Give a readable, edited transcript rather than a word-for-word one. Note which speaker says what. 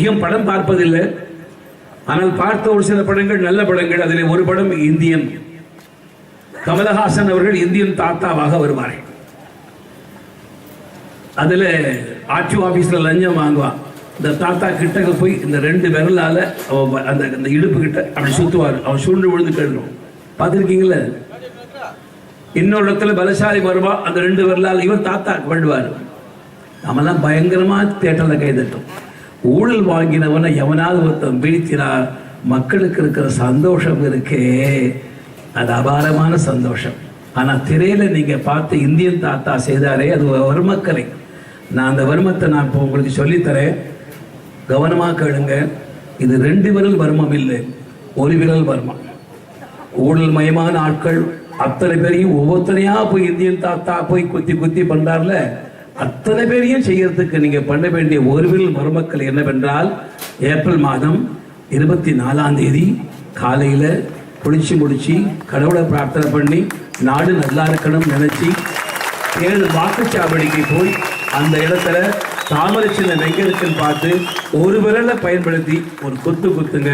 Speaker 1: அதிகம் படம் பார்ப்பதில்லை, ஆனால் பார்த்த ஒரு சில படங்கள் நல்ல படங்கள். அதில் ஒரு படம் இந்தியன். கமலஹாசன் அவர்கள் இந்தியன் தாத்தாவாக வருவார்கள். அதில் ஆர்டிஓ ஆஃபீஸில் லஞ்சம் வாங்குவான். இந்த தாத்தா கிட்டக்க போய் இந்த 2 விரலால் அந்த இடுப்பு கிட்ட அப்படி சுற்றுவார். அவன் சுருண்டு விழுந்து கேட்கணும். பார்த்துருக்கீங்களே? இன்னொரு இடத்துல பலசாலி வருவா, அந்த 2 விரலால் இவன் தாத்தா பண்ணுவார். நம்மெல்லாம் பயங்கரமாக தேட்டரில் கைதட்டும். ஊழல் வாங்கினவனை எவனாவது ஒருத்தன் வீழ்த்தினா மக்களுக்கு இருக்கிற சந்தோஷம் இருக்கே, அது அபாரமான சந்தோஷம். ஆனால் திரையில் நீங்கள் பார்த்து இந்தியன் தாத்தா செய்தாரே, அது வர்மக்கலை. நான் அந்த வர்மத்தை நான் இப்போ உங்களுக்கு சொல்லித்தரேன், கவனமாக கேளுங்க. இது 2 விரல் வர்மம் இல்லை, 1 விரல் வர்மம். ஊழல் மயமான ஆட்கள் அத்தனை பேரையும் ஒவ்வொருத்தனையா போய் இந்தியன் தாத்தா போய் குத்தி குத்தி பண்ணுறாருல, அத்தனை பேரையும் செய்யறதுக்கு நீங்க பண்ண வேண்டிய 1 விரல் மர்மக்கல் என்னவென்றால், ஏப்ரல் மாதம் 24ஆம் தேதி காலையில் குளிச்சு முடிச்சு கடவுளை பிரார்த்தனை பண்ணி நாடு நல்லா இருக்கணும் நினைச்சு 7 வாக்குச்சாவடிக்கு போய் அந்த இடத்துல தாமரை சின்னம் எங்க இருக்குன்னு பார்த்து 1 விரலை பயன்படுத்தி ஒரு குத்துங்க.